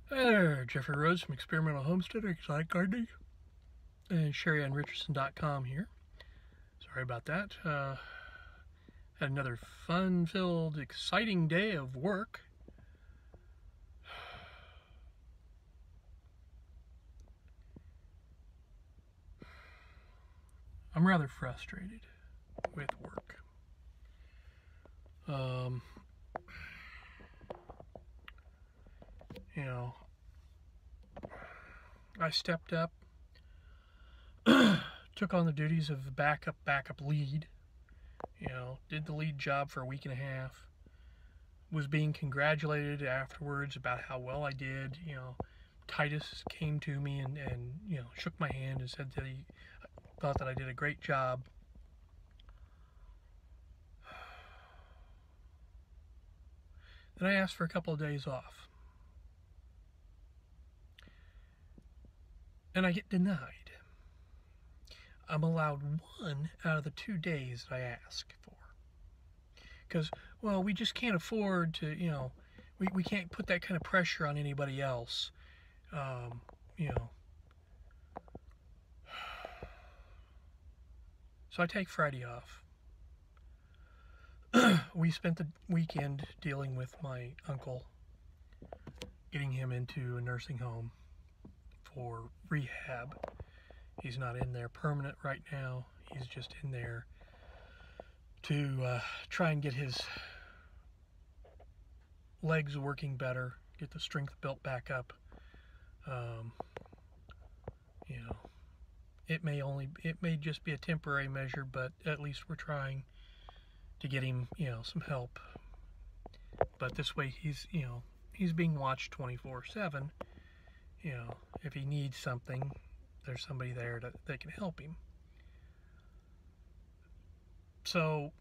Hey there, Jeffrey Rhoades from Experimental Homesteader Gardening, and Sheri on Richerson.com here. Sorry about that. Had another fun-filled, exciting day of work. I'm rather frustrated with work. You know, I stepped up, took on the duties of the backup lead. Did the lead job for a week and a half. Was being congratulated afterwards about how well I did. Titus came to me and shook my hand and said that he thought that I did a great job. Then I asked for a couple of days off, and I get denied. I'm allowed 1 out of the 2 days that I ask for, because, well, we just can't afford to, we can't put that kind of pressure on anybody else. So I take Friday off. We spent the weekend dealing with my uncle, getting him into a nursing home for rehab. He's not in there permanent right now. He's just in there to try and get his legs working better, get the strength built back up. It may just be a temporary measure, but at least we're trying to get him, some help. But this way he's being watched 24/7. If he needs something, there's somebody there that can help him. So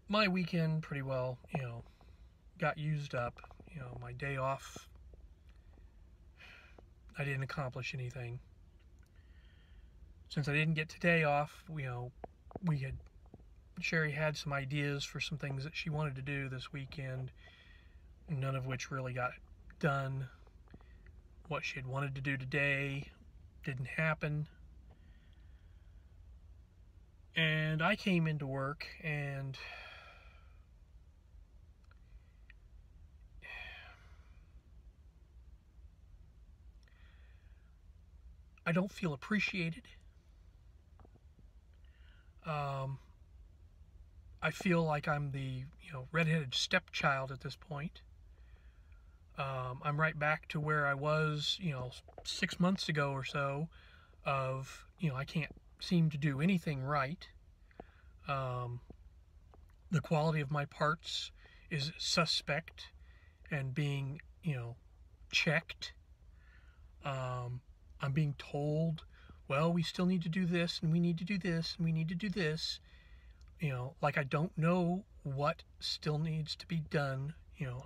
my weekend pretty well, got used up. My day off, I didn't accomplish anything. Since I didn't get today off, Sheri had some ideas for some things that she wanted to do this weekend, none of which really got done. What she had wanted to do today didn't happen. And I came into work and I don't feel appreciated. I feel like I'm the redheaded stepchild at this point. I'm right back to where I was 6 months ago or so, of I can't seem to do anything right. The quality of my parts is suspect and being checked. I'm being told, well, we still need to do this, and we need to do this, and we need to do this. Like I don't know what still needs to be done.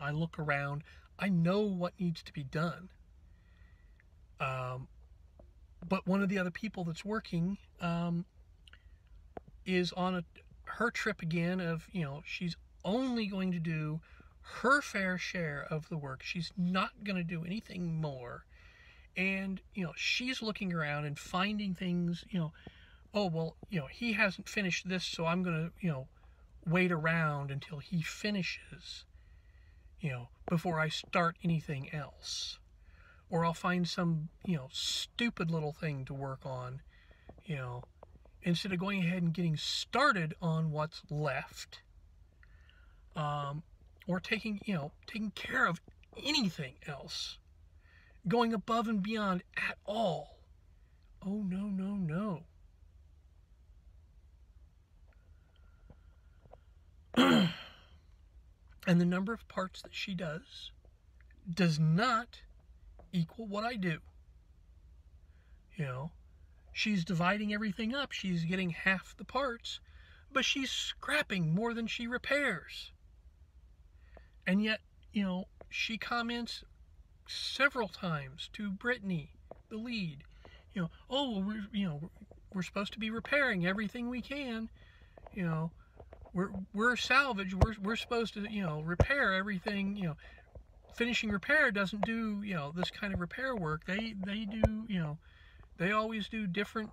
I look around, I know what needs to be done. But one of the other people that's working is on her trip again of, she's only going to do her fair share of the work. She's not going to do anything more. And, she's looking around and finding things, oh, well, he hasn't finished this, so I'm going to, wait around until he finishes, before I start anything else. Or I'll find some, stupid little thing to work on, instead of going ahead and getting started on what's left, or taking care of anything else, going above and beyond at all. Oh, no, no, no. And the number of parts that she does not equal what I do. She's dividing everything up. She's getting half the parts, but she's scrapping more than she repairs. And yet, she comments several times to Brittany, the lead, oh, we're supposed to be repairing everything we can. We're salvage. We're supposed to repair everything finishing repair doesn't do, this kind of repair work. They do, they always do different,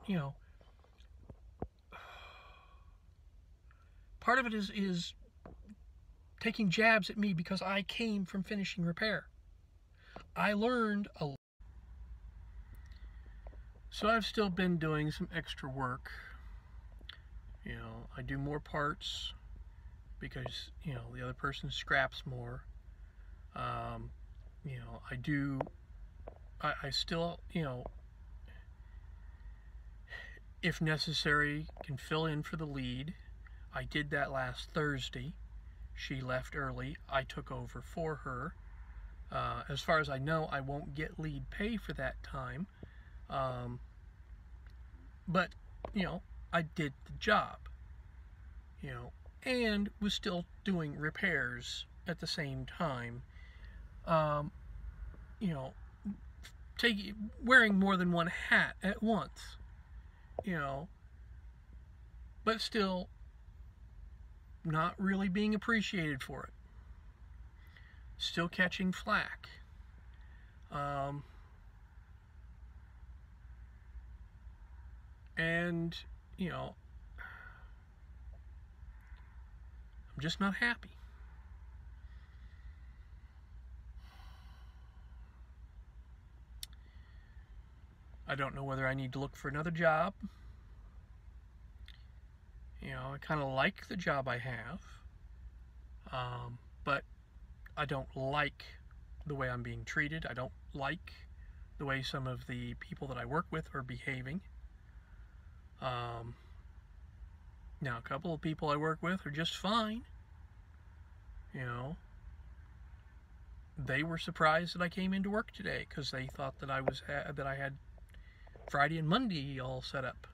part of it is taking jabs at me because I came from finishing repair. I learned a lot. So I've still been doing some extra work. I do more parts because, the other person scraps more. I still, if necessary, can fill in for the lead. I did that last Thursday. She left early. I took over for her. As far as I know, I won't get lead pay for that time. But, I did the job, and was still doing repairs at the same time. Wearing more than one hat at once, but still not really being appreciated for it. Still catching flack. And, I'm just not happy. I don't know whether I need to look for another job. I kind of like the job I have, but I don't like the way I'm being treated. I don't like the way some of the people that I work with are behaving. Now, a couple of people I work with are just fine. They were surprised that I came into work today because they thought that I had Friday and Monday all set up.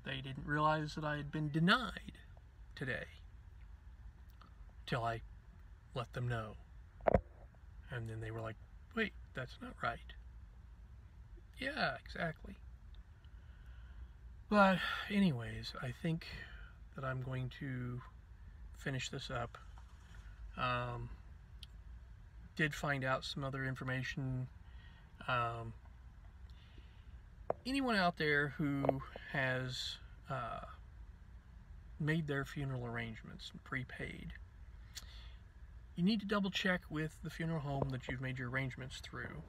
They didn't realize that I had been denied today till I let them know. And then they were like, wait, that's not right. Yeah, exactly. But anyways, I think that I'm going to finish this up. Did find out some other information. Anyone out there who has made their funeral arrangements and prepaid, you need to double check with the funeral home that you've made your arrangements through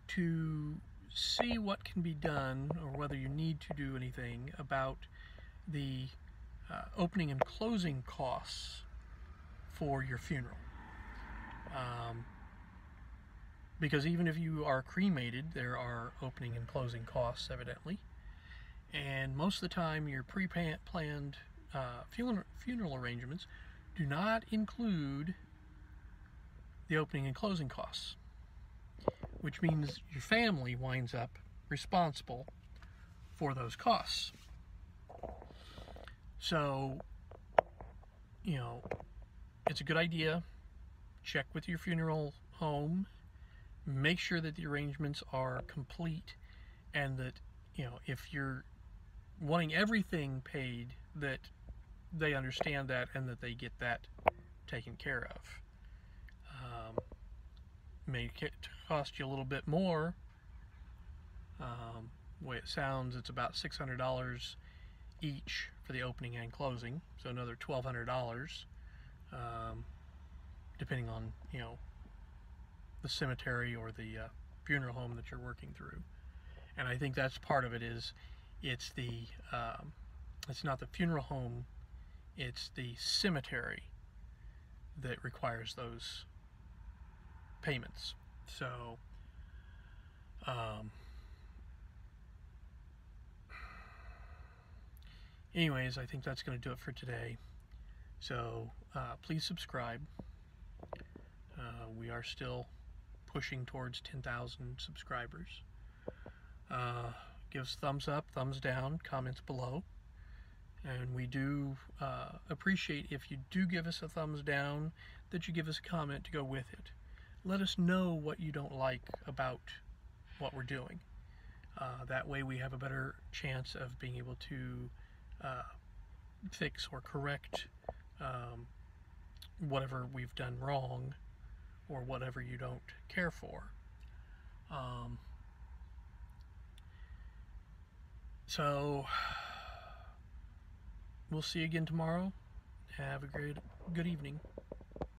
to see what can be done, or whether you need to do anything about the opening and closing costs for your funeral. Because even if you are cremated, there are opening and closing costs, evidently. And most of the time, your pre-planned funeral arrangements do not include the opening and closing costs, which means your family winds up responsible for those costs. So, it's a good idea. Check with your funeral home. Make sure that the arrangements are complete, and that, if you're wanting everything paid, that they understand that and that they get that taken care of. May cost you a little bit more. The way it sounds, it's about $600 each for the opening and closing, so another $1,200, depending on, the cemetery or the funeral home that you're working through. And I think that's part of it. It's not the funeral home, it's the cemetery that requires those payments. So anyways, I think that's going to do it for today. So please subscribe. We are still pushing towards 10,000 subscribers. Give us a thumbs up, thumbs down, comments below. And we do appreciate if you do give us a thumbs down, that you give us a comment to go with it. Let us know what you don't like about what we're doing. That way we have a better chance of being able to fix or correct whatever we've done wrong or whatever you don't care for. So we'll see you again tomorrow. Have a good evening.